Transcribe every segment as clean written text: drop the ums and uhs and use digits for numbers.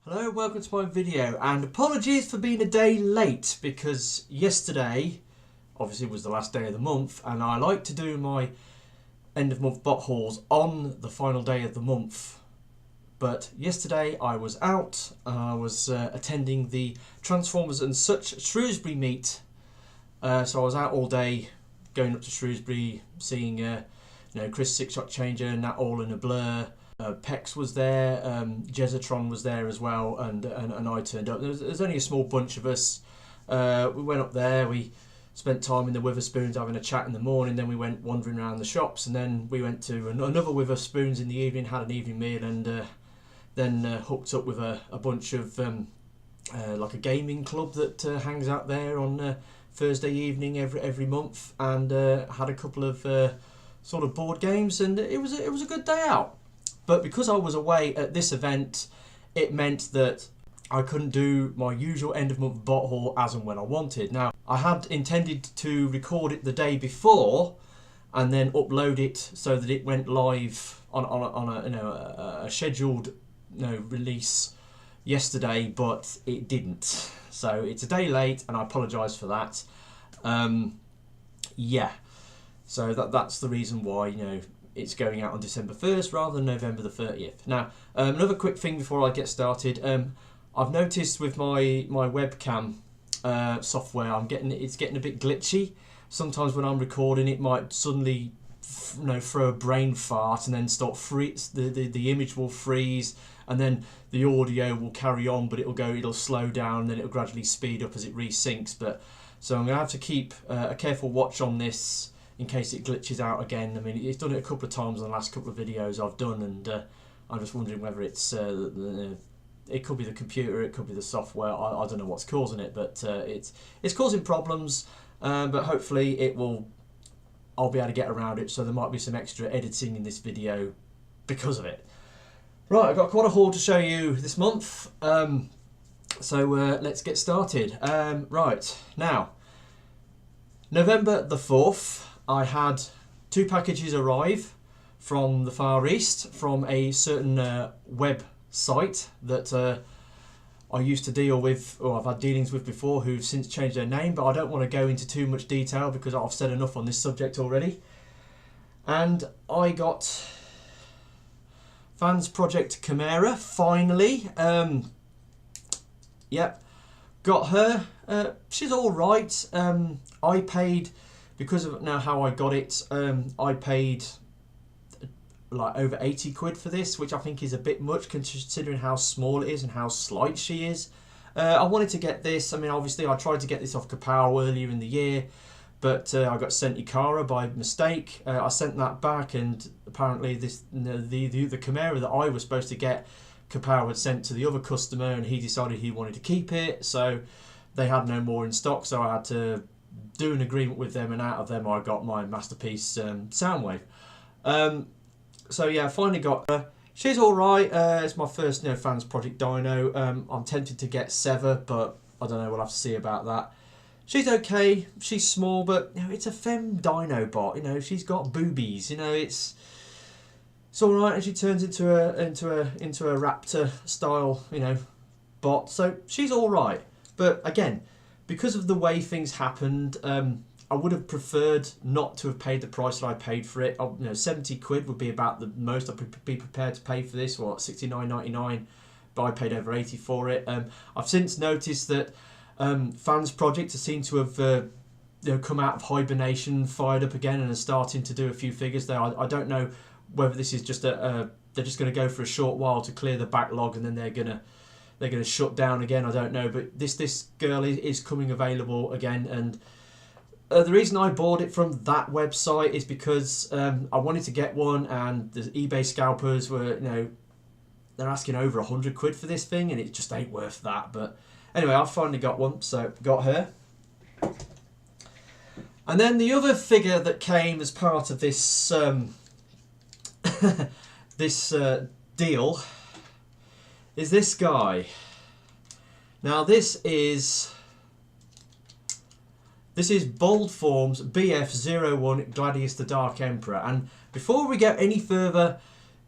Hello, welcome to my video, and apologies for being a day late because yesterday obviously was the last day of the month and I like to do my end of month bot hauls on the final day of the month. But yesterday I was out, I was attending the Transformers and Such Shewsbury meet, so I was out all day going up to Shrewsbury, seeing Chris Six Shot Changer, Nat All in a Blur. Pex was there, Jesatron was there as well, and I turned up. There's only a small bunch of us. We went up there, we spent time in the Witherspoons having a chat in the morning, then we went wandering around the shops, and then we went to another Witherspoons in the evening, had an evening meal, and then hooked up with a bunch of like a gaming club that hangs out there on Thursday evening every month, and had a couple of sort of board games, and it was a good day out. But because I was away at this event, it meant that I couldn't do my usual end of month bot haul as and when I wanted. Now, I had intended to record it the day before and then upload it so that it went live on a scheduled release yesterday, but it didn't. So it's a day late, and I apologise for that. Yeah, so that's the reason why it's going out on December 1st rather than November the 30th. Now, another quick thing before I get started. I've noticed with my webcam software, it's getting a bit glitchy. Sometimes when I'm recording, it might suddenly throw a brain fart and then start the image will freeze, and then the audio will carry on, but it'll slow down, and then it'll gradually speed up as it resyncs. So I'm gonna have to keep a careful watch on this in case it glitches out again. I mean, it's done it a couple of times in the last couple of videos I've done, and I'm just wondering whether it could be the computer, it could be the software. I don't know what's causing it, but it's causing problems. But hopefully I'll be able to get around it. So there might be some extra editing in this video because of it. Right, I've got quite a haul to show you this month. So let's get started. Right now, November the 4th. I had 2 packages arrive from the Far East from a certain website that I used to deal with, or I've had dealings with before, who've since changed their name, but I don't want to go into too much detail because I've said enough on this subject already. And I got Fansproject Comera, finally. Yep, got her. She's alright. I paid, because of now how I got it, I paid like over 80 quid for this, which I think is a bit much considering how small it is and how slight she is. I wanted to get this. I mean, obviously I tried to get this off Kapow earlier in the year, but I got sent Takara by mistake. I sent that back, and apparently the Comera that I was supposed to get, Kapow had sent to the other customer, and he decided he wanted to keep it, so they had no more in stock, so I had to do an agreement with them, and out of them I got my masterpiece Soundwave. So yeah, I finally got her. She's alright. It's my first Fansproject Dino. I'm tempted to get Sever, but I don't know, we'll have to see about that. She's okay. She's small, but it's a femme dino bot. She's got boobies. It's alright, and she turns into a raptor style bot. So she's alright. But again, because of the way things happened, I would have preferred not to have paid the price that I paid for it. 70 quid would be about the most I'd be prepared to pay for this, or 69.99, but I paid over 80 for it. I've since noticed that Fansproject seem to have come out of hibernation, fired up again, and are starting to do a few figures there. I don't know whether this is just they're just going to go for a short while to clear the backlog, and then they're going to shut down again. I don't know, but this girl is coming available again, and the reason I bought it from that website is because I wanted to get one, and the eBay scalpers were they're asking over 100 quid for this thing, and it just ain't worth that. But anyway, I finally got one, so got her. And then the other figure that came as part of this this deal is this guy. Now this is Bold Forms BF01 Gladius the Dark Emperor, and before we go any further,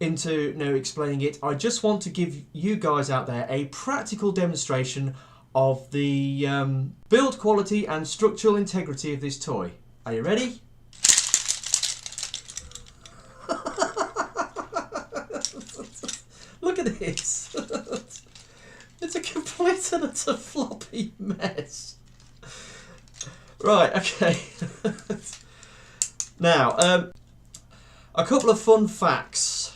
into explaining it. I just want to give you guys out there a practical demonstration of the build quality and structural integrity of this toy. Are you ready? Look at this. It's a complete and utter floppy mess. Right, okay. Now, a couple of fun facts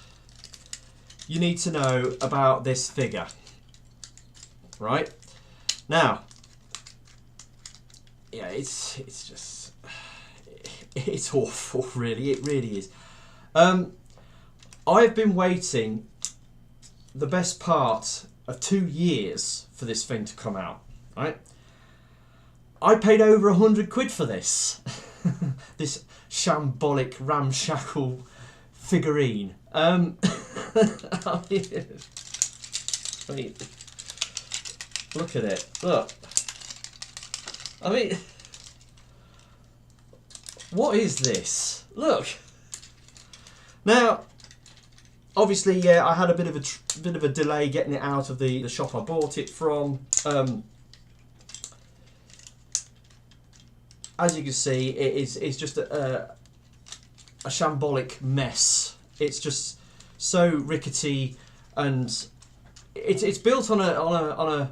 you need to know about this figure. Right? Now, yeah, it's just, it's awful, really. It really is. I've been waiting the best part of 2 years for this thing to come out, right? I paid over £100 for this. This shambolic, ramshackle figurine. I mean, look at it. Look. I mean, what is this? Look. Now, obviously, yeah, I had a bit of a delay getting it out of the shop I bought it from. As you can see, it's just a shambolic mess. It's just so rickety, and it's built on a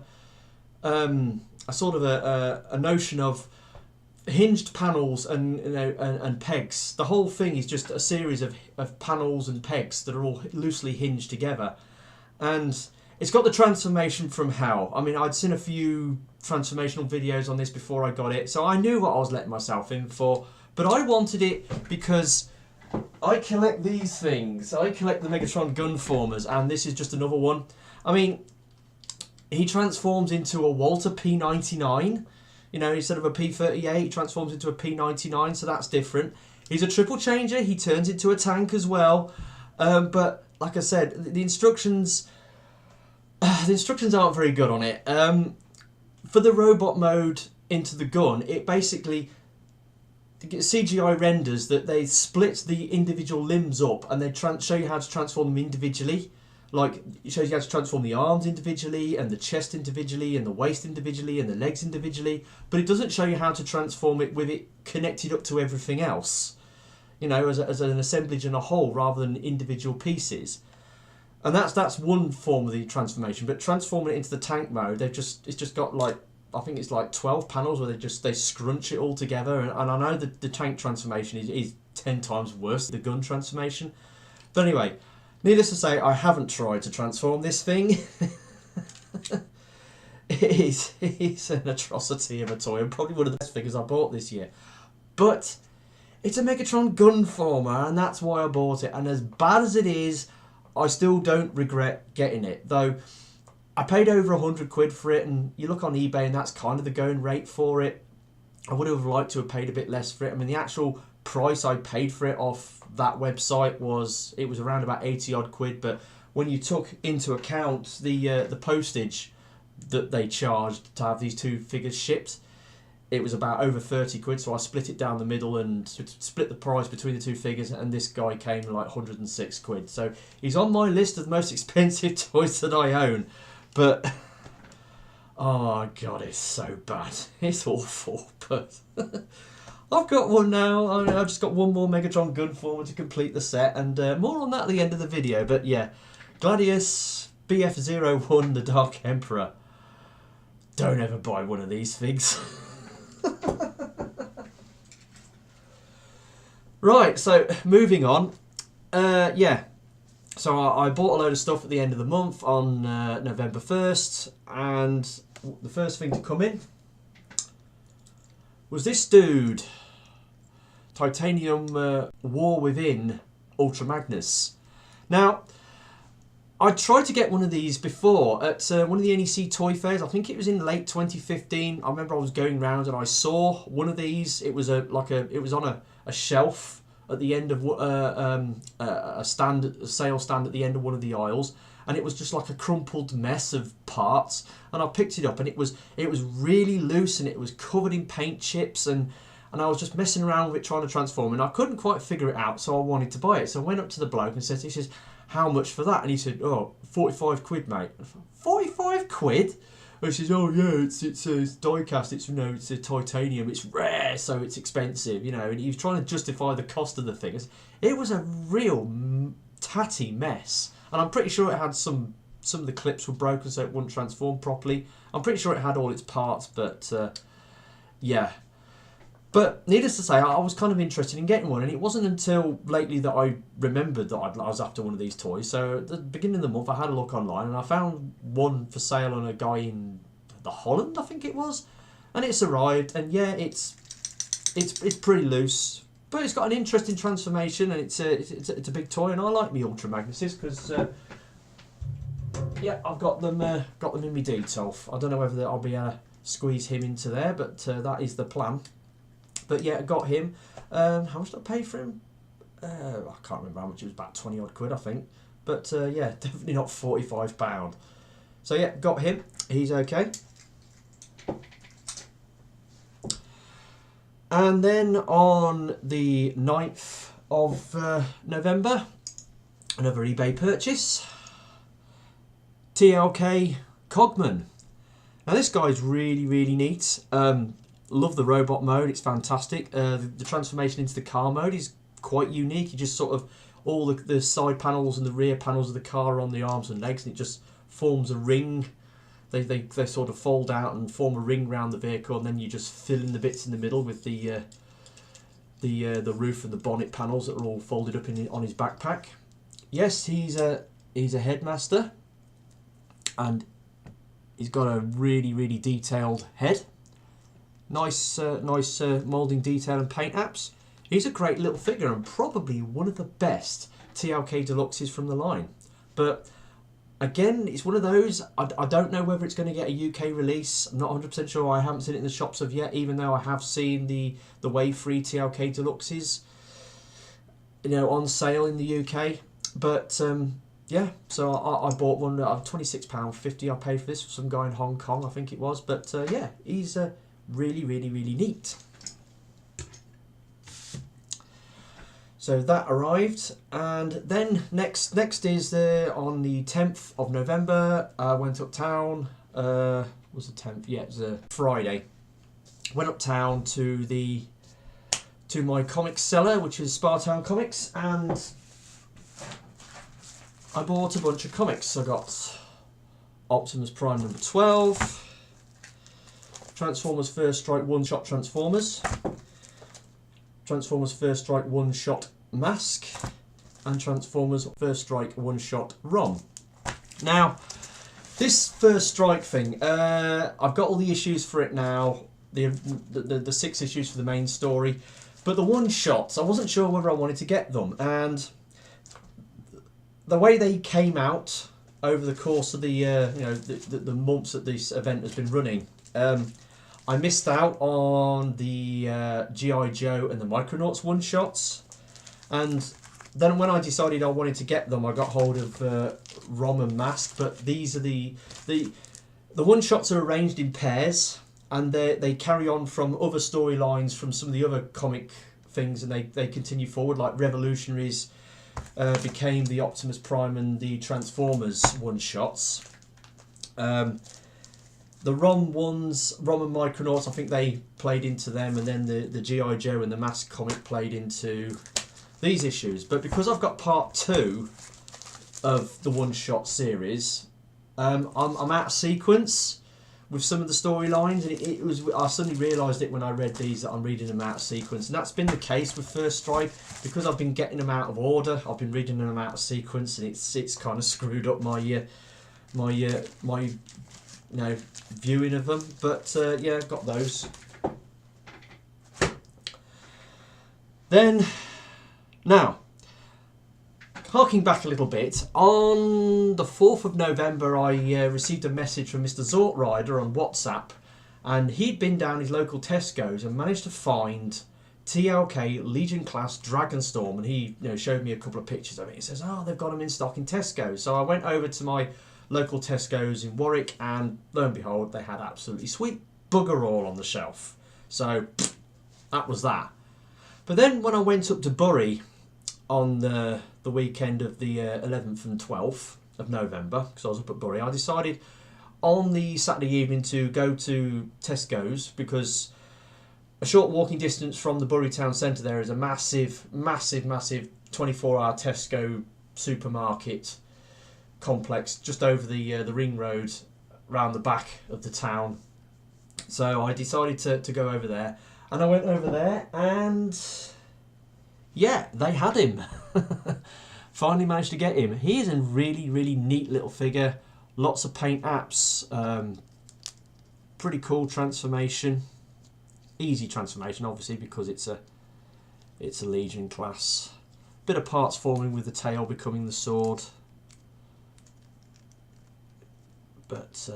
sort of a notion of hinged panels and pegs. The whole thing is just a series of panels and pegs that are all loosely hinged together, and it's got the transformation from hell. I mean, I'd seen a few transformational videos on this before I got it, so I knew what I was letting myself in for, but I wanted it because I collect these things. I collect the Megatron Gunformers, and this is just another one. I mean, he transforms into a Walter P99. You know, instead of a P38, he transforms into a P99, so that's different. He's a triple changer. He turns into a tank as well. But like I said, the instructions aren't very good on it. For the robot mode into the gun, it basically CGI renders that they split the individual limbs up, and they show you how to transform them individually. Like, it shows you how to transform the arms individually, and the chest individually, and the waist individually, and the legs individually, but it doesn't show you how to transform it with it connected up to everything else, you know, as an assemblage and a whole, rather than individual pieces. And that's one form of the transformation. But transforming it into the tank mode, it's just got, like, I think it's like 12 panels where they scrunch it all together, and I know that the tank transformation is 10 times worse than the gun transformation. But anyway, needless to say, I haven't tried to transform this thing. It's an atrocity of a toy, and probably one of the best figures I bought this year. But it's a Megatron Gunformer, and that's why I bought it. And as bad as it is, I still don't regret getting it. Though I paid over £100 for it, and you look on eBay and that's kind of the going rate for it. I would have liked to have paid a bit less for it. I mean, the actual price I paid for it off that website was around about 80 odd quid, but when you took into account the postage that they charged to have these two figures shipped, it was about over 30 quid, so I split it down the middle and split the price between the two figures, and this guy came like 106 quid. So he's on my list of the most expensive toys that I own, but oh my god, it's so bad. It's awful, but I've got one now. I've just got one more Megatron Gunformer to complete the set, and more on that at the end of the video. But yeah, Gladius BF01, the Dark Emperor. Don't ever buy one of these figs. Right, so moving on. Yeah, so I bought a load of stuff at the end of the month on November 1st, and the first thing to come in was this dude, Titanium War Within Ultra Magnus. Now, I tried to get one of these before at one of the NEC toy fairs. I think it was in late 2015. I remember I was going round and I saw one of these. It was it was on a shelf at the end of a sale stand at the end of one of the aisles, and it was just like a crumpled mess of parts. And I picked it up, and it was really loose, and it was covered in paint chips, and I was just messing around with it trying to transform, and I couldn't quite figure it out, so I wanted to buy it. So I went up to the bloke and said, he says, how much for that? And he said, oh, 45 quid, mate. 45 quid? And he says, oh yeah, it's die cast, it's, you know, it's a titanium, it's rare, so it's expensive, you know. And he was trying to justify the cost of the things. It was a real tatty mess, and I'm pretty sure it had some of the clips were broken, so it wouldn't transform properly. I'm pretty sure it had all its parts, but yeah. But needless to say, I was kind of interested in getting one, and it wasn't until lately that I remembered that I was after one of these toys. So at the beginning of the month, I had a look online, and I found one for sale on a guy in the Holland, I think it was, and it's arrived. And yeah, it's pretty loose, but it's got an interesting transformation, and it's a big toy, and I like me Ultra Magnuses because yeah, I've got them in my Detolf. I don't know whether I'll be able to squeeze him into there, but that is the plan. But yeah, I got him. How much did I pay for him? I can't remember how much. It was about 20 odd quid, I think. But yeah, definitely not £45. So yeah, got him. He's okay. And then on the 9th of November, another eBay purchase. TLK Cogman. Now this guy's really, really neat. Love the robot mode, it's fantastic. The transformation into the car mode is quite unique. You just sort of, all the side panels and the rear panels of the car are on the arms and legs, and it just forms a ring. They sort of fold out and form a ring around the vehicle, and then you just fill in the bits in the middle with the roof and the bonnet panels that are all folded up on his backpack. Yes, he's a headmaster, and he's got a really, really detailed head. Nice moulding detail and paint apps. He's a great little figure and probably one of the best TLK Deluxes from the line. But again, it's one of those, I don't know whether it's going to get a UK release. I'm not 100% sure. I haven't seen it in the shops of yet, even though I have seen the Wave 3 TLK Deluxes, you know, on sale in the UK. But yeah, so I bought one at £26.50. I paid for this for some guy in Hong Kong, I think it was. But yeah, he's really, really, really neat. So that arrived, and then next is on the 10th of November. I went uptown. Was the 10th? Yeah, it was a Friday. Went uptown to my comics seller, which is Spartown Comics, and I bought a bunch of comics. I got Optimus Prime number 12. Transformers First Strike One-Shot Transformers, Transformers First Strike One-Shot Mask, and Transformers First Strike One-Shot ROM. Now, this First Strike thing, I've got all the issues for it now, the 6 issues for the main story, but the one-shots, I wasn't sure whether I wanted to get them, and the way they came out over the course of the you know, the months that this event has been running, I missed out on the G.I. Joe and the Micronauts one-shots, and then when I decided I wanted to get them, I got hold of ROM and Mask, but these are the one-shots are arranged in pairs, and they carry on from other storylines from some of the other comic things, and they continue forward, like Revolutionaries became the Optimus Prime and the Transformers one-shots. The ROM ones, ROM and Micronauts, I think they played into them, and then the G.I. Joe and the Mask comic played into these issues. But because I've got part 2 of the one-shot series, I'm out of sequence with some of the storylines, and I suddenly realised it when I read these that I'm reading them out of sequence, and that's been the case with First Strike because I've been getting them out of order. I've been reading them out of sequence, and it's kind of screwed up my viewing of them. But yeah, got those. Then, now, harking back a little bit, on the 4th of November I received a message from Mr. Zortrider on WhatsApp, and he'd been down his local Tesco's and managed to find TLK Legion Class Dragonstorm, and he showed me a couple of pictures of it. He says, oh, they've got them in stock in Tesco's. So I went over to my local Tesco's in Warwick, and lo and behold, they had absolutely sweet bugger all on the shelf. So that was that. But then when I went up to Bury, on the weekend of the 11th and 12th of November, because I was up at Bury. I decided on the Saturday evening to go to Tesco's, because a short walking distance from the Bury town centre there is a massive 24-hour Tesco supermarket complex just over the ring road round the back of the town. So I decided to go over there, and I went over there, and yeah, they had him. Finally managed to get him. He is a really neat little figure. Lots of paint apps. Pretty cool transformation. Easy transformation, obviously, because it's a Legion class. Bit of parts forming with the tail becoming the sword. But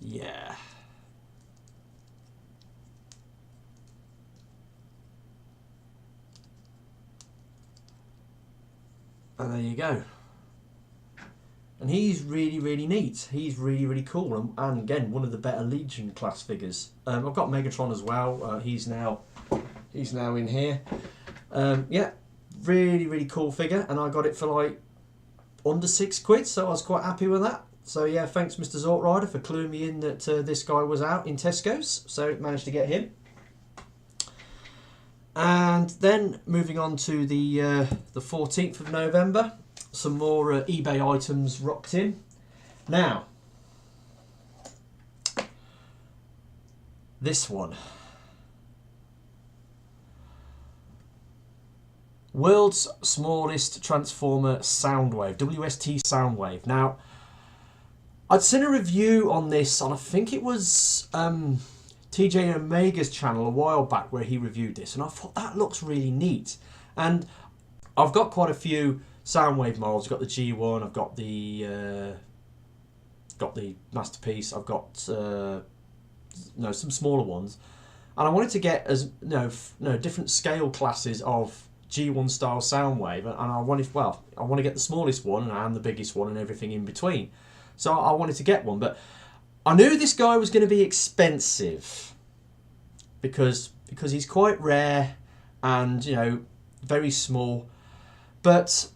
yeah. And there you go. And he's really neat. He's really cool, and again, one of the better Legion class figures. I've got Megatron as well. He's now in here. Yeah, really cool figure, and I got it for like under £6, so I was quite happy with that. So yeah, thanks Mr. Zortrider for cluing me in that this guy was out in Tesco's, so managed to get him. And then moving on to the 14th of November, some more eBay items rocked in. Now, this one. World's smallest Transformer Soundwave, WST Soundwave. Now, I'd seen a review on this on, I think it was TJ Omega's channel a while back, where he reviewed this, and I thought that looks really neat. And I've got quite a few Soundwave models. I've got the G1, I've got the Masterpiece, I've got some smaller ones, and I wanted to get as different scale classes of G1 style Soundwave, and I want to get the smallest one and the biggest one and everything in between. So I wanted to get one, but I knew this guy was going to be expensive because he's quite rare and very small. But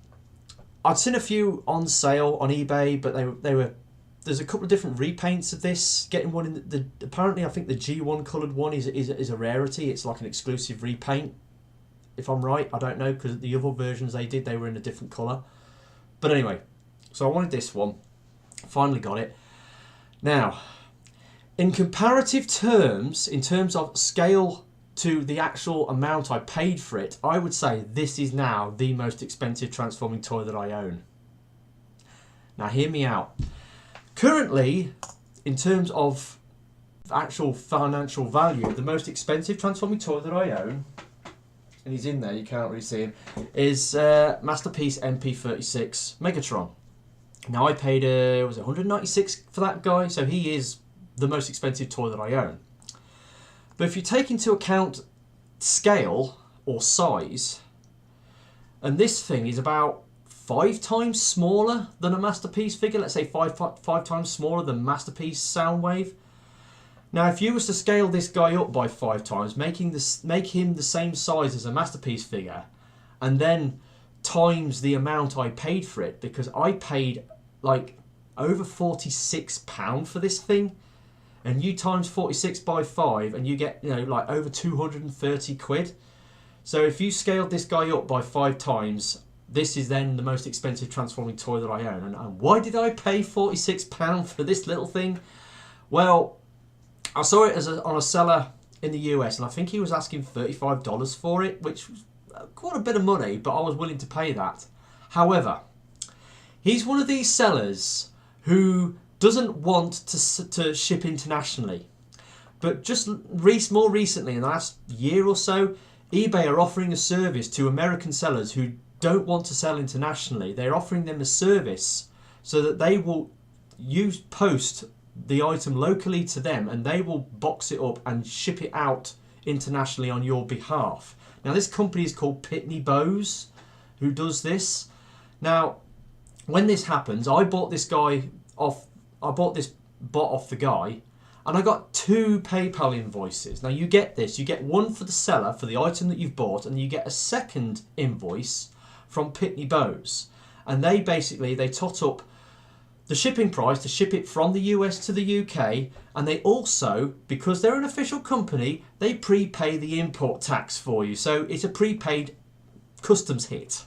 I'd seen a few on sale on eBay, but they were there's a couple of different repaints of this. Getting one in the apparently I think the G1 coloured one is a rarity. It's like an exclusive repaint, if I'm right. I don't know, because the other versions they were in a different colour. But anyway, so I wanted this one. Finally got it. Now, in comparative terms, in terms of scale to the actual amount I paid for it, I would say this is now the most expensive transforming toy that I own. Now hear me out. Currently, in terms of actual financial value, the most expensive transforming toy that I own, and he's in there, you can't really see him, is Masterpiece MP36 Megatron. Now I paid was it 196 for that guy, so he is the most expensive toy that I own. But if you take into account scale or size, and this thing is about 5 times smaller than a Masterpiece figure, let's say five times smaller than Masterpiece Soundwave. Now if you was to scale this guy up by 5 times, make him the same size as a Masterpiece figure, and then times the amount I paid for it, because I paid like over £46 for this thing, and you times 46 by 5 and you get like over 230 quid. So if you scaled this guy up by 5 times, this is then the most expensive transforming toy that I own. And why did I pay £46 for this little thing? Well, I saw it on a seller in the US, and I think he was asking $35 for it, which was quite a bit of money, but I was willing to pay that. However, he's one of these sellers who doesn't want to ship internationally. But just more recently, in the last year or so, eBay are offering a service to American sellers who don't want to sell internationally. They're offering them a service so that they will post the item locally to them, and they will box it up and ship it out internationally on your behalf. Now this company is called Pitney Bowes, who does this. Now when this happens, I bought this bot off the guy, And I got 2 PayPal invoices. Now you get this, you get one for the seller for the item that you've bought, and you get a second invoice from Pitney Bowes. And they basically, they tot up the shipping price to ship it from the US to the UK, and they also, because they're an official company, they prepay the import tax for you. So it's a prepaid customs hit.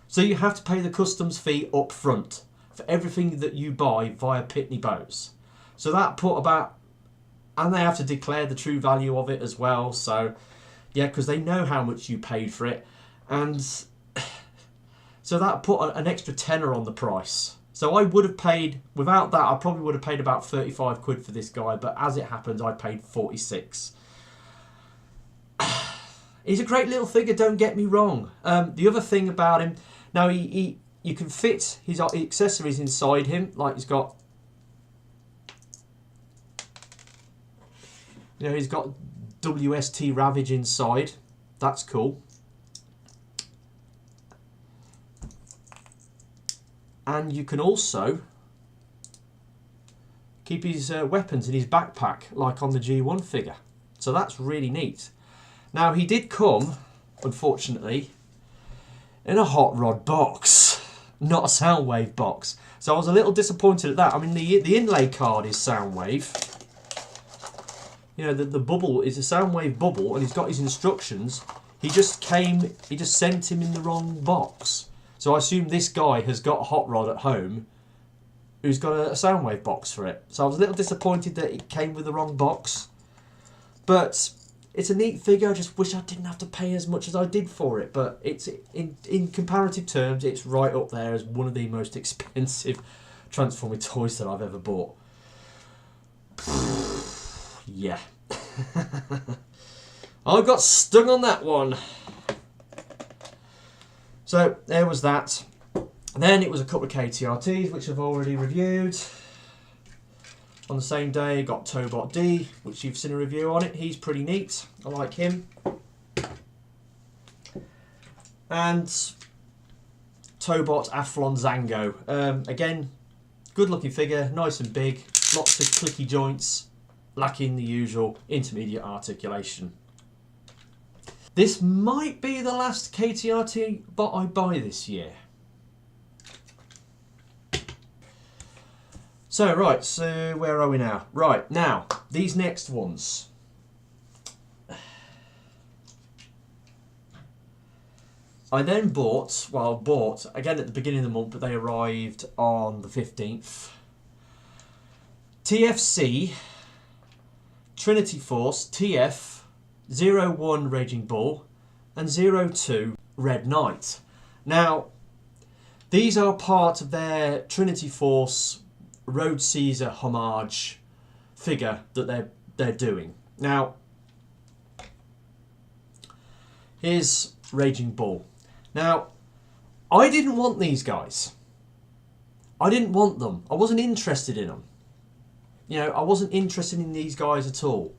So you have to pay the customs fee up front for everything that you buy via Pitney Bowes. So that put about, and they have to declare the true value of it as well. So yeah, because they know how much you paid for it. And so that put an extra tenner on the price. So I would have paid, without that, I probably would have paid about 35 quid for this guy. But as it happens, I paid 46. He's a great little figure, don't get me wrong. The other thing about him, now you can fit his accessories inside him. Like he's got, you know, he's got WST Ravage inside. That's cool. And you can also keep his weapons in his backpack, like on the G1 figure. So that's really neat. Now, he did come, unfortunately, in a hot rod box, not a Soundwave box. So I was a little disappointed at that. I mean, the inlay card is Soundwave. You know, the bubble is a Soundwave bubble, and he's got his instructions. He just sent him in the wrong box. So I assume this guy has got a hot rod at home who's got a Soundwave box for it. So I was a little disappointed that it came with the wrong box. But it's a neat figure. I just wish I didn't have to pay as much as I did for it. But it's in comparative terms, it's right up there as one of the most expensive Transformers toys that I've ever bought. Yeah. I got stung on that one. So there was that. Then it was a couple of KTRTs, which I've already reviewed. On the same day, got Tobot D, which you've seen a review on it. He's pretty neat. I like him. And Tobot Athlon Zango. Again, good looking figure, nice and big, lots of clicky joints, lacking the usual intermediate articulation. This might be the last KTRT bot I buy this year. So, right, so where are we now? Right, now, these next ones. I then bought, again at the beginning of the month, but they arrived on the 15th. TFC, Trinity Force, TF, 01 Raging Bull, and 02 Red Knight. Now, these are part of their Trinity Force Road Caesar homage figure that they're doing. Now, here's Raging Bull. Now, I didn't want these guys. I didn't want them. I wasn't interested in them. You know, I wasn't interested in these guys at all.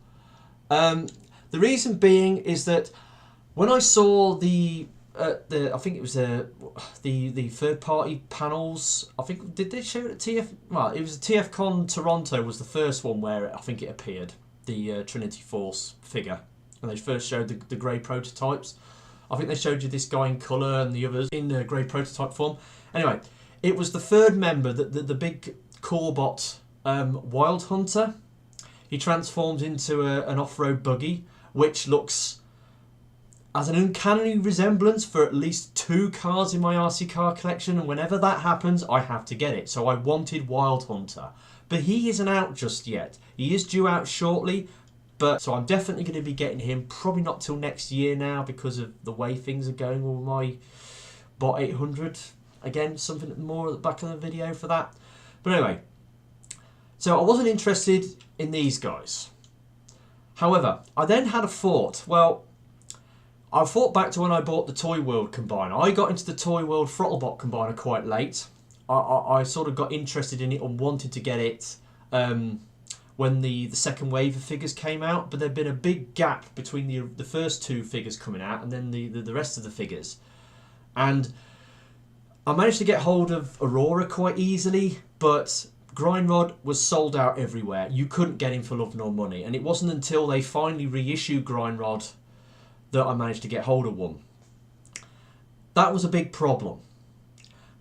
The reason being is that when I saw the I think it was the third party panels. I think, did they show it at TF? Well, it was TFCon Toronto was the first one where I think it appeared, the Trinity Force figure, and they first showed the grey prototypes. I think they showed you this guy in colour and the others in the grey prototype form. Anyway, it was the third member, the big Corbot Wild Hunter. He transforms into an off-road buggy, which looks as an uncanny resemblance for at least 2 cars in my RC car collection, and whenever that happens, I have to get it. So I wanted Wild Hunter, but he isn't out just yet. He is due out shortly, but so I'm definitely going to be getting him, probably not till next year now because of the way things are going with my Bot 800. Again, something more at the back of the video for that. But anyway, so I wasn't interested in these guys. However, I then had a thought. Well, I thought back to when I bought the Toy World Combiner. I got into the Toy World Throttlebot Combiner quite late. I sort of got interested in it and wanted to get it when the second wave of figures came out. But there'd been a big gap between the first 2 figures coming out and then the rest of the figures. And I managed to get hold of Aurora quite easily, but Grindrod was sold out everywhere. You couldn't get him for love nor money. And it wasn't until they finally reissued Grindrod that I managed to get hold of one. That was a big problem.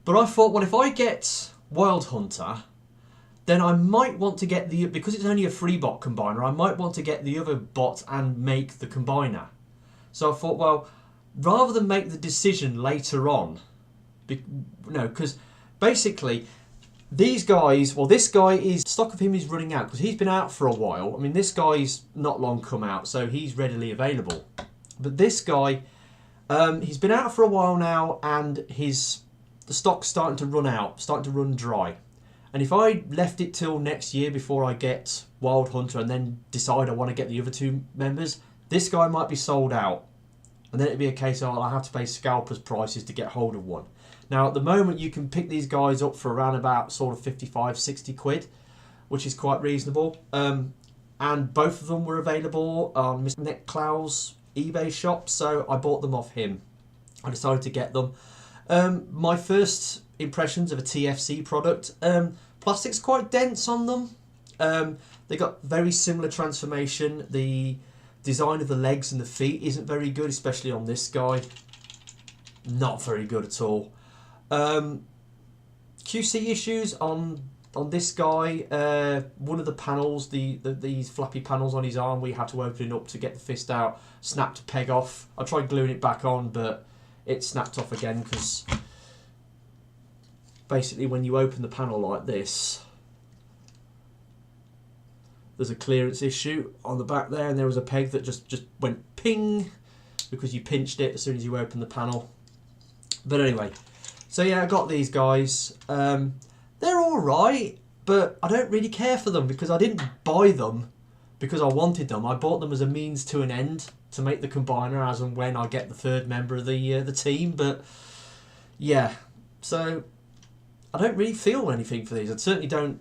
But I thought, well, if I get Wild Hunter, then I might want to get the, because it's only a 3-bot combiner, I might want to get the other bot and make the combiner. So I thought, well, rather than make the decision later on, because basically these guys, well, this guy is, stock of him is running out because he's been out for a while. I mean, this guy's not long come out, so he's readily available. But this guy, he's been out for a while now, and the stock's starting to run out, starting to run dry. And if I left it till next year before I get Wild Hunter and then decide I want to get the other 2 members, this guy might be sold out. And then it'd be a case of I'll have to pay scalpers prices to get hold of one. Now at the moment you can pick these guys up for around about sort of 55, 60 quid, which is quite reasonable. And both of them were available on Mr. Netclow's eBay shop, so I bought them off him. I decided to get them. My first impressions of a TFC product, plastic's quite dense on them. They got very similar transformation. The design of the legs and the feet isn't very good, especially on this guy. Not very good at all. QC issues on this guy. One of the panels, these flappy panels on his arm, we had to open it up to get the fist out. Snapped a peg off. I tried gluing it back on, but it snapped off again because basically when you open the panel like this, there's a clearance issue on the back there, and there was a peg that just went ping because you pinched it as soon as you open the panel. But anyway, so yeah, I got these guys. They're alright, but I don't really care for them because I didn't buy them because I wanted them. I bought them as a means to an end to make the combiner as and when I get the 3rd member of the team. But yeah, so I don't really feel anything for these. I certainly don't.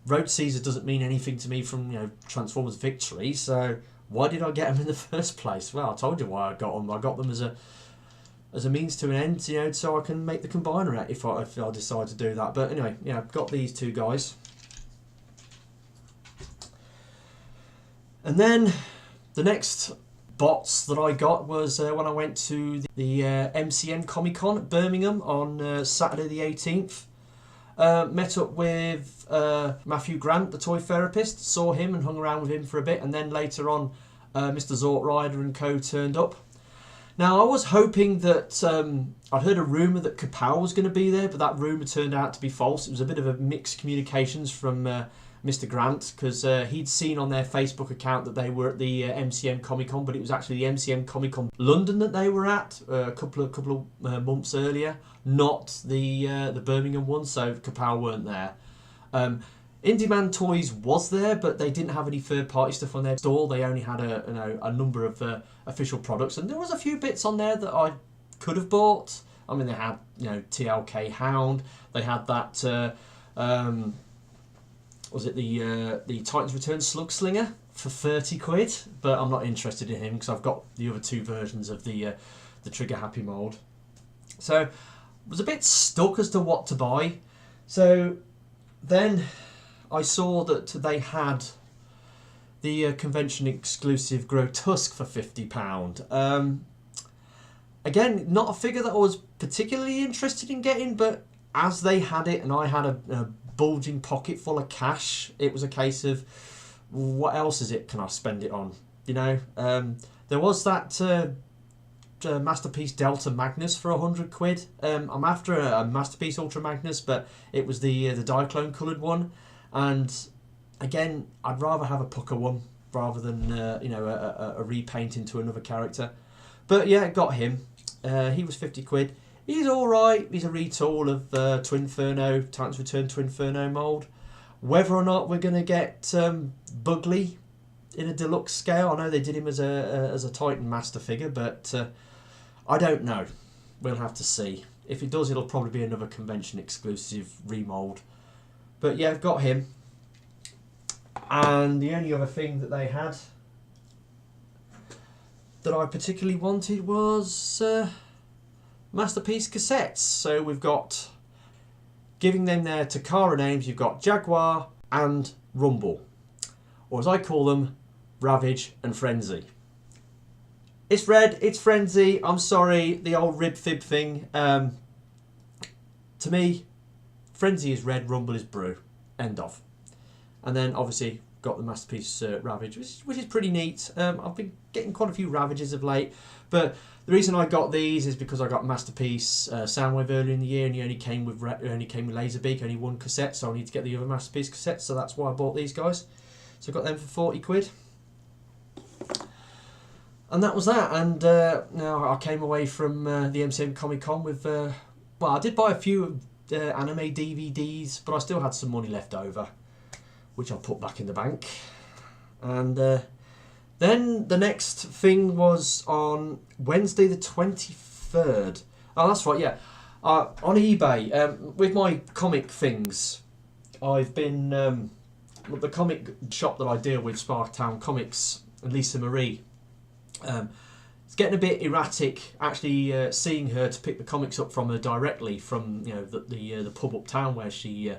Road Caesar doesn't mean anything to me from Transformers Victory. So why did I get them in the first place? Well, I told you why I got them. I got them as a means to an end, so I can make the combiner out if I decide to do that. But anyway, yeah, I've got these 2 guys. And then the next bots that I got was when I went to the MCM Comic Con at Birmingham on Saturday the 18th. Met up with Matthew Grant, the toy therapist, saw him and hung around with him for a bit, and then later on Mr. Zortrider and co turned up. Now I was hoping that, I'd heard a rumour that Kapow was going to be there, but that rumour turned out to be false. It was a bit of a mixed communications from Mr. Grant, because he'd seen on their Facebook account that they were at the MCM Comic Con, but it was actually the MCM Comic Con London that they were at a couple of months earlier, not the Birmingham one, so Kapow weren't there. Indie Man Toys was there, but they didn't have any third-party stuff on their stall. They only had a number of official products, and there was a few bits on there that I could have bought. I mean, they had TLK Hound. They had that. Was it the Titans Return Slug Slinger for 30 quid? But I'm not interested in him because I've got the other 2 versions of the Trigger Happy mould. So I was a bit stuck as to what to buy. So then I saw that they had the convention exclusive Grotusque for £50. Again, not a figure that I was particularly interested in getting, but as they had it and I had a bulging pocket full of cash, it was a case of what else is it can I spend it on, there was that Masterpiece Delta Magnus for 100 quid. I'm after a Masterpiece Ultra Magnus, but it was the Diaclone coloured one, and again I'd rather have a pucker one rather than a repaint into another character. But yeah, got him. He was 50 quid. He's alright. He's a retool of Twinferno, Titans Return Twinferno mould. Whether or not we're going to get Bugley in a deluxe scale, I know they did him as a Titan Master figure, but I don't know. We'll have to see. If it does, it'll probably be another convention exclusive remold. But yeah, I've got him. And the only other thing that they had that I particularly wanted was Masterpiece cassettes. So we've got giving them their Takara names, you've got Jaguar and Rumble. Or as I call them, Ravage and Frenzy. It's red, it's Frenzy, I'm sorry, the old rib fib thing. To me, Frenzy is red, Rumble is blue. End of. And then obviously got the Masterpiece Ravage, which is pretty neat. I've been getting quite a few Ravages of late, but the reason I got these is because I got Masterpiece Soundwave earlier in the year, and he only came with Laserbeak, only one cassette, so I need to get the other Masterpiece cassette, so that's why I bought these guys. So I got them for 40 quid. And that was that, and now I came away from the MCM Comic Con with, well, I did buy a few anime DVDs, but I still had some money left over, which I put back in the bank. And then the next thing was on Wednesday the 23rd. Oh, that's right, yeah. On eBay, with my comic things, I've been, the comic shop that I deal with, Sparktown Comics, and Lisa Marie, it's getting a bit erratic actually seeing her to pick the comics up from her directly from, you know, the pub uptown where she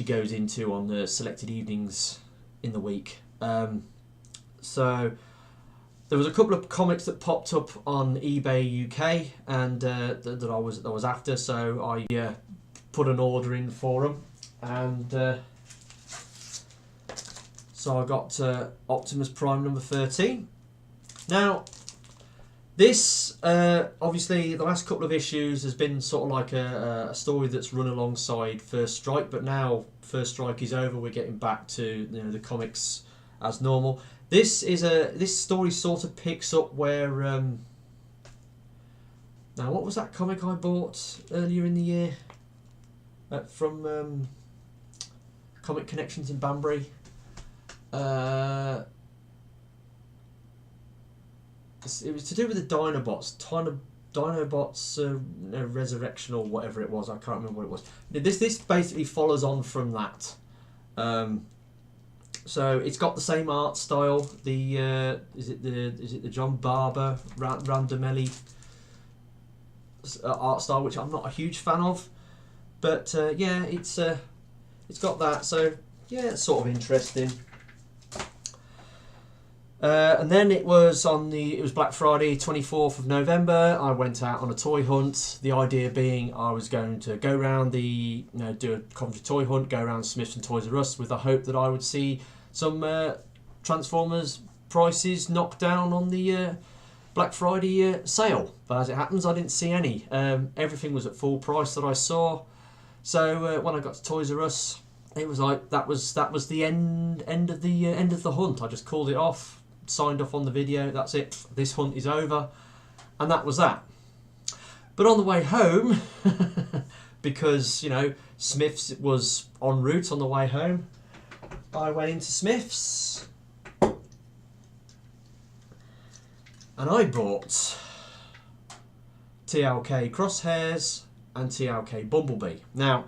goes into on the selected evenings in the week. So there was a couple of comics that popped up on eBay UK and that I was after, so I put an order in for them, and so I got Optimus Prime number 13. Now, this, obviously, the last couple of issues has been sort of like a story that's run alongside First Strike, but now First Strike is over, we're getting back to, you know, the comics as normal. This story sort of picks up where, now what was that comic I bought earlier in the year from Comic Connections in Banbury? It was to do with the Dinobots, Dinobots Resurrection or whatever it was. I can't remember what it was. This basically follows on from that. So it's got the same art style. Is it the John Barber Randamelli art style, which I'm not a huge fan of, but yeah, it's got that. So yeah, it's sort of interesting. And then it was Black Friday, 24th of November. I went out on a toy hunt. The idea being I was going to go around do a Coventry toy hunt, go around Smiths and Toys R Us with the hope that I would see some Transformers prices knocked down on the Black Friday sale. But as it happens, I didn't see any. Everything was at full price that I saw. So when I got to Toys R Us, it was like that was the end of the hunt. I just called it off. Signed off on the video, that's it, this hunt is over, and that was that. But on the way home, because, you know, Smiths was en route on the way home, I went into Smiths and I bought TLK Crosshairs and TLK Bumblebee. Now,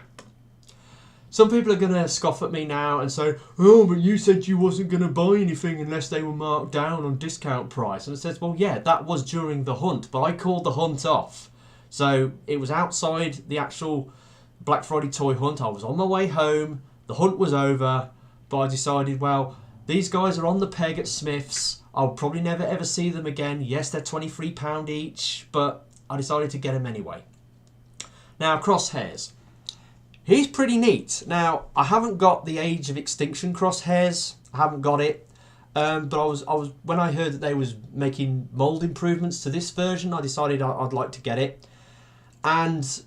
some people are going to scoff at me now and say, oh, but you said you wasn't going to buy anything unless they were marked down on discount price. And I says, well, yeah, that was during the hunt, but I called the hunt off. So it was outside the actual Black Friday toy hunt. I was on my way home. The hunt was over, but I decided, well, these guys are on the peg at Smiths. I'll probably never ever see them again. Yes, they're £23 each, but I decided to get them anyway. Now, Crosshairs. He's pretty neat. Now, I haven't got the Age of Extinction Crosshairs. I haven't got it. But I was when I heard that they was making mould improvements to this version, I decided I'd like to get it. And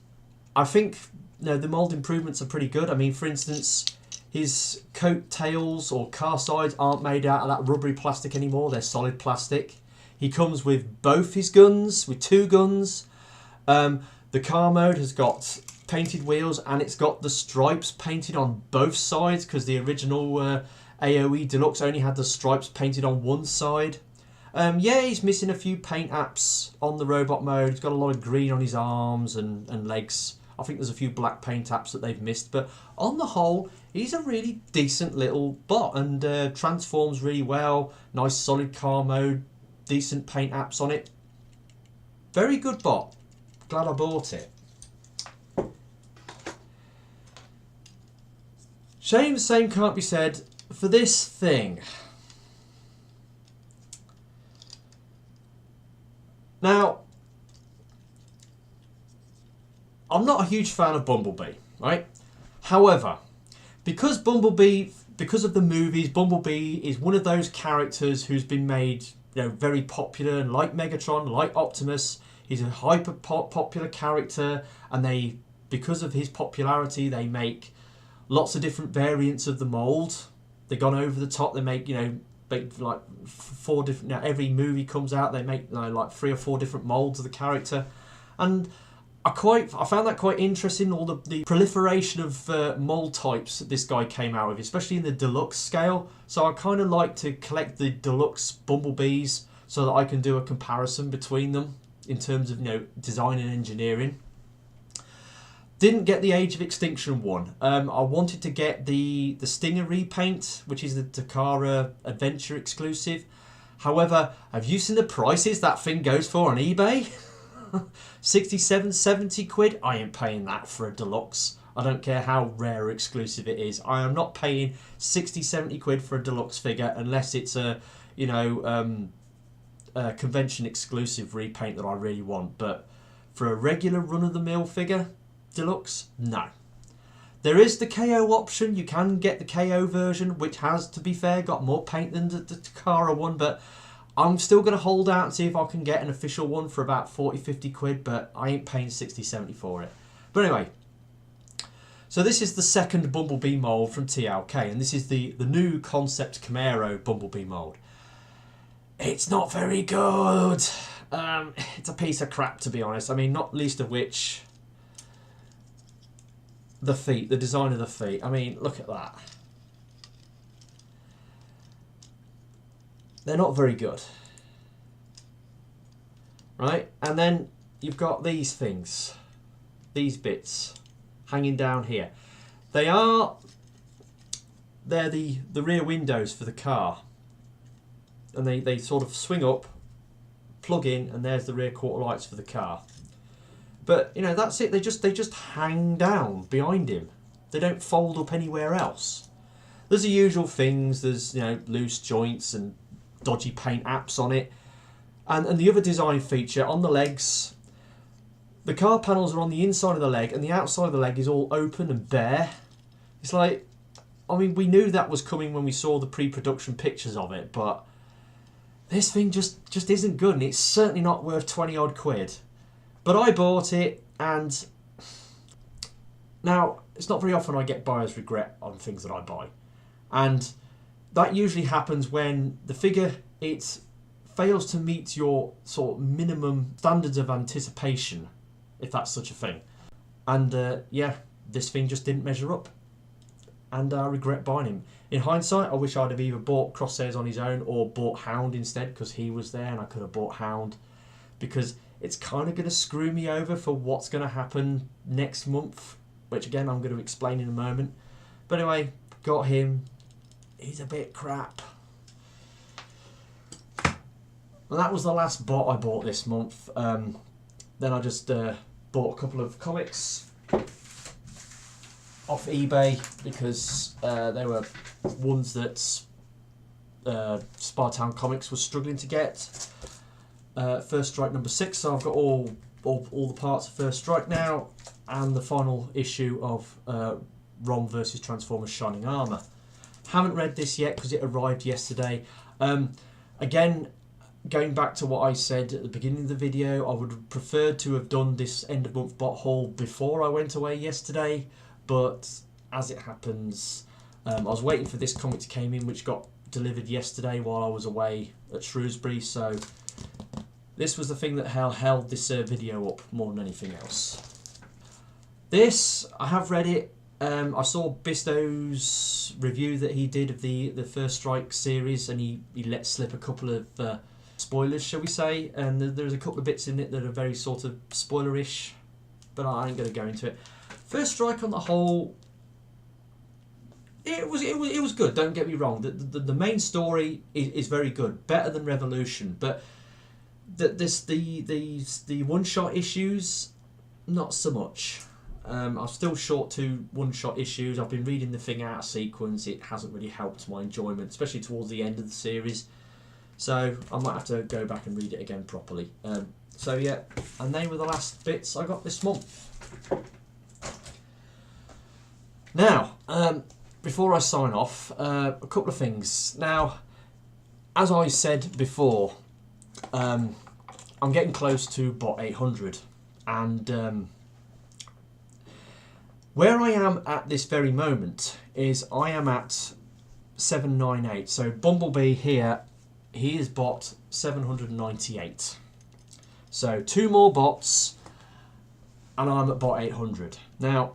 I think, you know, the mould improvements are pretty good. I mean, for instance, his coat tails or car sides aren't made out of that rubbery plastic anymore. They're solid plastic. He comes with both his guns, with two guns. The car mode has got painted wheels, and it's got the stripes painted on both sides, because the original AOE Deluxe only had the stripes painted on one side. Yeah, he's missing a few paint apps on the robot mode. He's got a lot of green on his arms and legs. I think there's a few black paint apps that they've missed, but on the whole, he's a really decent little bot, and transforms really well. Nice solid car mode, decent paint apps on it. Very good bot. Glad I bought it. Shame the same can't be said for this thing. Now, I'm not a huge fan of Bumblebee, right? However, because Bumblebee, because of the movies, Bumblebee is one of those characters who's been made, you know, very popular, and like Megatron, like Optimus, he's a hyper popular character, and they, because of his popularity, they make lots of different variants of the mold. They've gone over the top. They make, you know, like 4 different. Now every movie comes out, they make, you know, like 3 or 4 different molds of the character, and I found that quite interesting. All the proliferation of mold types that this guy came out with, especially in the deluxe scale. So I kind of like to collect the deluxe Bumblebees so that I can do a comparison between them in terms of, you know, design and engineering. Didn't get the Age of Extinction one. I wanted to get the Stinger repaint, which is the Takara Adventure exclusive. However, have you seen the prices that thing goes for on eBay? 67, 70 quid. I ain't paying that for a deluxe. I don't care how rare or exclusive it is. I am not paying 60, 70 quid for a deluxe figure unless it's a, you know, a convention exclusive repaint that I really want. But for a regular run-of-the-mill figure, deluxe, no. There is the KO option. You can get the KO version, which has, to be fair, got more paint than the Takara one, but I'm still going to hold out and see if I can get an official one for about 40, 50 quid, but I ain't paying 60, 70 for it. But anyway, so this is the second Bumblebee mold from TLK, and this is the new concept Comera Bumblebee mold. It's not very good. It's a piece of crap, to be honest. I mean, not least of which the feet, the design of the feet. I mean, look at that. They're not very good. Right? And then you've got these things. These bits hanging down here. They're the rear windows for the car. And they sort of swing up, plug in, and there's the rear quarter lights for the car. But, you know, that's it. They just hang down behind him. They don't fold up anywhere else. There's the usual things. There's, you know, loose joints and dodgy paint apps on it. And the other design feature, on the legs, the car panels are on the inside of the leg, and the outside of the leg is all open and bare. It's like, I mean, we knew that was coming when we saw the pre-production pictures of it, but this thing just isn't good, and it's certainly not worth 20 odd quid. But I bought it, and now it's not very often I get buyer's regret on things that I buy, and that usually happens when the figure, it fails to meet your sort of minimum standards of anticipation, if that's such a thing. And yeah, this thing just didn't measure up, and I regret buying him. In hindsight, I wish I'd have either bought Crosshairs on his own or bought Hound instead, because he was there and I could have bought Hound, because it's kind of going to screw me over for what's going to happen next month, which again I'm going to explain in a moment. But anyway, got him. He's a bit crap. Well, that was the last bot I bought this month. Then I just bought a couple of comics off eBay, because they were ones that Spartown Comics was struggling to get. First Strike number 6, so I've got all the parts of First Strike now, and the final issue of Rom vs Transformers Shining Armour. Haven't read this yet because it arrived yesterday. Again, going back to what I said at the beginning of the video, I would have preferred to have done this end of month bot haul before I went away yesterday, but as it happens, I was waiting for this comic to come in, which got delivered yesterday while I was away at Shrewsbury, so this was the thing that held this video up more than anything else. This, I have read it. I saw Bisto's review that he did of the First Strike series, and he let slip a couple of spoilers, shall we say, and there's a couple of bits in it that are very sort of spoilerish, but I ain't going to go into it. First Strike on the whole, it was good, don't get me wrong. The main story is very good, better than Revolution, but the one-shot issues, not so much. I'm still short 2 one-shot issues. I've been reading the thing out of sequence. It hasn't really helped my enjoyment, especially towards the end of the series. So I might have to go back and read it again properly. So yeah, and they were the last bits I got this month. Now, before I sign off, a couple of things. Now, as I said before, I'm getting close to bot 800, and where I am at this very moment is I am at 798. So Bumblebee here, he is bot 798. So 2 more bots, and I'm at bot 800. Now,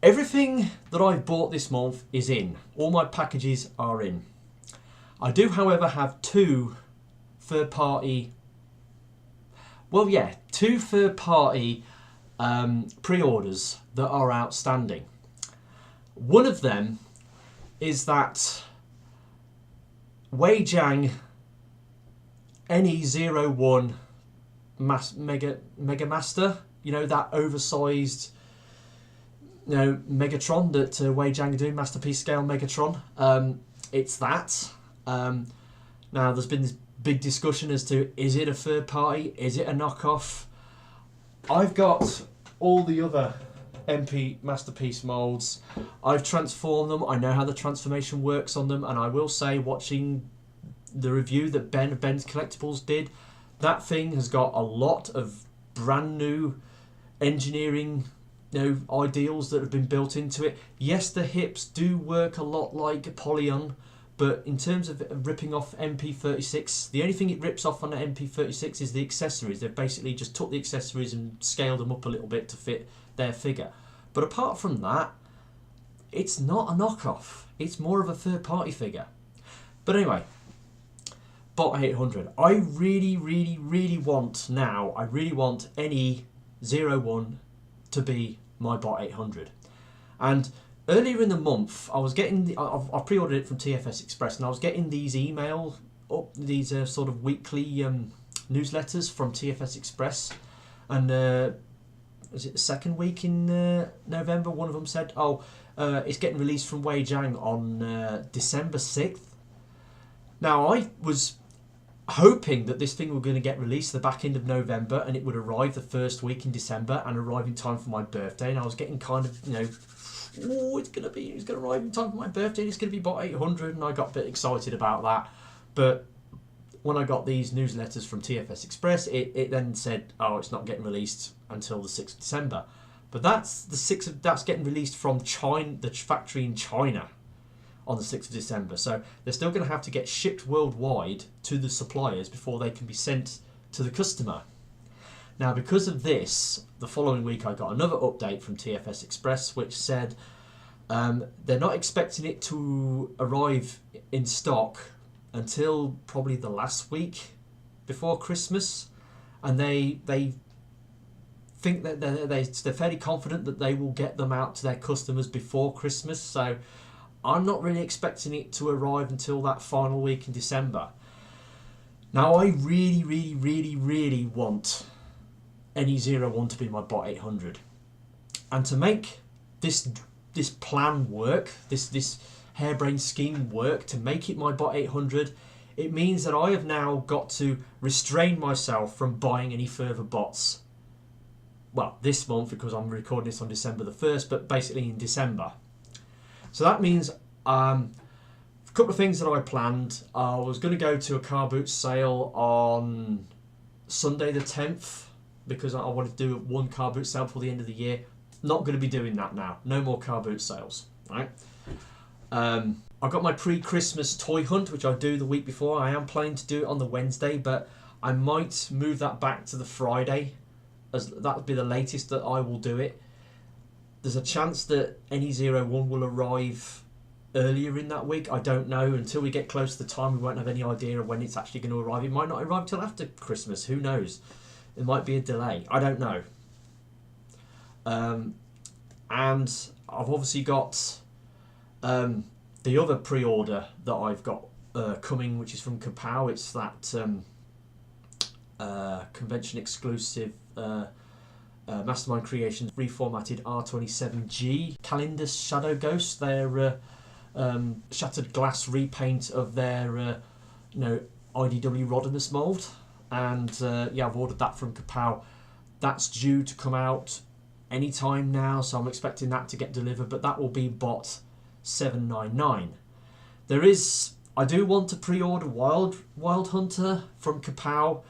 everything that I've bought this month is in. All my packages are in. I do, however, have 2 third-party... Well, yeah, 2 third-party pre-orders that are outstanding. One of them is that Weijiang NE01 Mega Master. You know, that oversized... You know, Megatron that Weijiang are doing, Masterpiece Scale Megatron. It's that. Now, there's been this big discussion as to, is it a third party? Is it a knockoff? I've got all the other MP Masterpiece molds. I've transformed them. I know how the transformation works on them. And I will say, watching the review that Ben of Ben's Collectibles did, that thing has got a lot of brand new engineering ideals that have been built into it. Yes, the hips do work a lot like Apollyon, but in terms of ripping off MP36, the only thing it rips off on the MP36 is the accessories. They've basically just took the accessories and scaled them up a little bit to fit their figure. But apart from that, it's not a knockoff. It's more of a third-party figure. But anyway, bot 800. I really, really, really want now, I really want NE01 to be my bot 800. And earlier in the month, I was getting I pre-ordered it from TFS Express, and I was getting these these sort of weekly newsletters from TFS Express. And was it the second week in November? One of them said, "Oh, it's getting released from Weijiang on December 6th." Now, I was hoping that this thing was going to get released the back end of November, and it would arrive the first week in December and arrive in time for my birthday. And I was getting kind of, oh, it's going to arrive in time for my birthday, and it's going to be bot 800, and I got a bit excited about that. But when I got these newsletters from TFS Express, it then said, oh, it's not getting released until the 6th of December. But that's getting released from China, the factory in China, on the 6th of December. So they're still going to have to get shipped worldwide to the suppliers before they can be sent to the customer. Now, because of this, the following week I got another update from TFS Express which said they're not expecting it to arrive in stock until probably the last week before Christmas, and they think that they're fairly confident that they will get them out to their customers before Christmas. So I'm not really expecting it to arrive until that final week in December. Now, I really, really, really, really want NE01 to be my bot 800. And to make this plan work, this harebrained scheme work, to make it my bot 800, it means that I have now got to restrain myself from buying any further bots. Well, this month, because I'm recording this on December the 1st, but basically in December. So that means a couple of things that I planned. I was going to go to a car boot sale on Sunday the 10th because I wanted to do one car boot sale before the end of the year. Not going to be doing that now. No more car boot sales. Right? I got my pre-Christmas toy hunt, which I do the week before. I am planning to do it on the Wednesday, but I might move that back to the Friday, as that would be the latest that I will do it. There's a chance that NE01 will arrive earlier in that week. I don't know. Until we get close to the time, we won't have any idea of when it's actually going to arrive. It might not arrive till after Christmas. Who knows? There might be a delay. I don't know. And I've obviously got the other pre-order that I've got coming, which is from Kapow. It's that convention exclusive Mastermind Creations reformatted R27G Calendar Shadow Ghost, their shattered glass repaint of their IDW wldnas mould. And yeah, I've ordered that from Kapow. That's due to come out anytime now, so I'm expecting that to get delivered, but that will be bot 799. I do want to pre-order Wild Hunter from Kapow,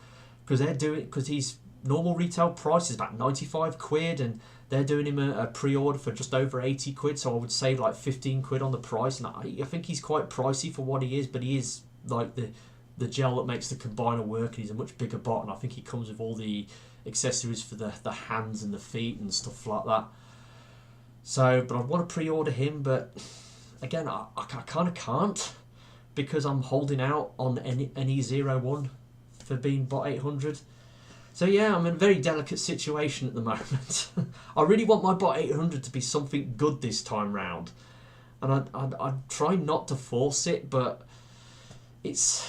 because his normal retail price is about 95 quid, and they're doing him a pre-order for just over 80 quid, so I would save like 15 quid on the price. And I think he's quite pricey for what he is, but he is like the gel that makes the combiner work, and he's a much bigger bot, and I think he comes with all the accessories for the hands and the feet and stuff like that. So, but I want to pre-order him, but again, I kind of can't, because I'm holding out on NE01 for being bot 800. So yeah, I'm in a very delicate situation at the moment. I really want my bot 800 to be something good this time round, and I'd try not to force it, but it's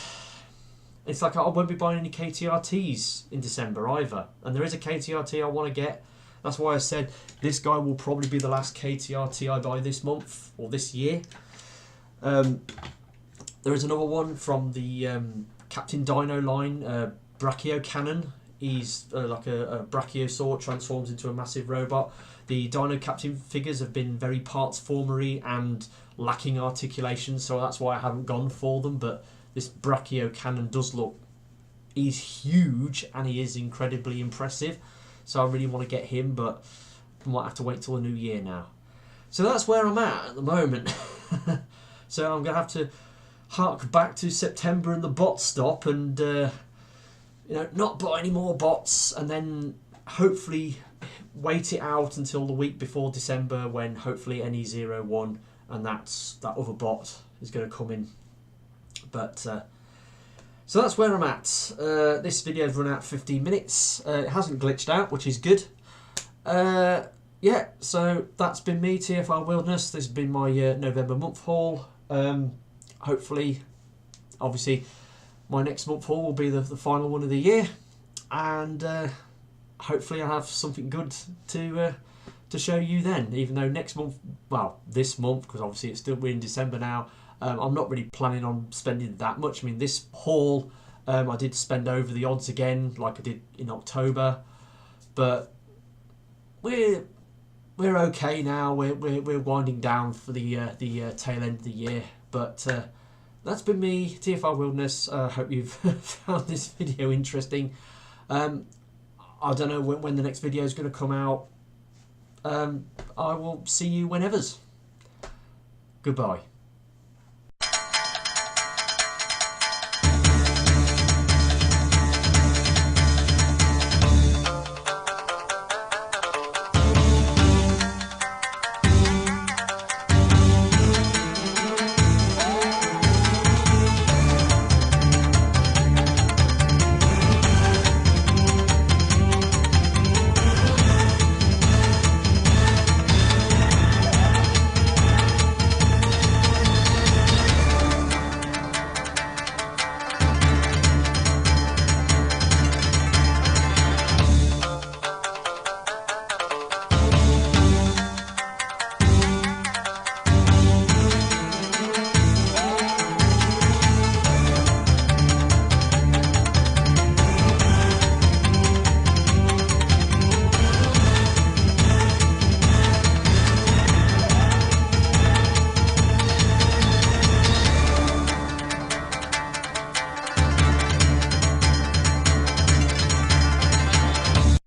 like I won't be buying any KTRTs in December either. And there is a KTRT I want to get. That's why I said this guy will probably be the last KTRT I buy this month or this year. There is another one from the Captain Dino line, Brachio Cannon. He's like a brachiosaur, transforms into a massive robot. The Dino Captain figures have been very parts formery and lacking articulation, so that's why I haven't gone for them. But this Brachio Cannon does look, he's huge and he is incredibly impressive. So I really want to get him, but I might have to wait till the new year now. So that's where I'm at the moment. So I'm going to have to hark back to September and the bot stop, and not buy any more bots, and then hopefully wait it out until the week before December, when hopefully NE01 and that other bot is going to come in. But so that's where I'm at. This video's run out 15 minutes. It hasn't glitched out, which is good. Yeah, so that's been me, TFR Wilderness. This has been my November month haul. Hopefully, obviously, my next month haul will be the final one of the year, and hopefully I have something good to show you then. Even though next month, well, this month, because obviously we're in December now. I'm not really planning on spending that much. I mean, this haul I did spend over the odds again, like I did in October, but we're okay now. We're winding down for the tail end of the year. But that's been me, TFR Wilderness. Hope you've found this video interesting. I don't know when the next video is going to come out. I will see you whenever's. Goodbye.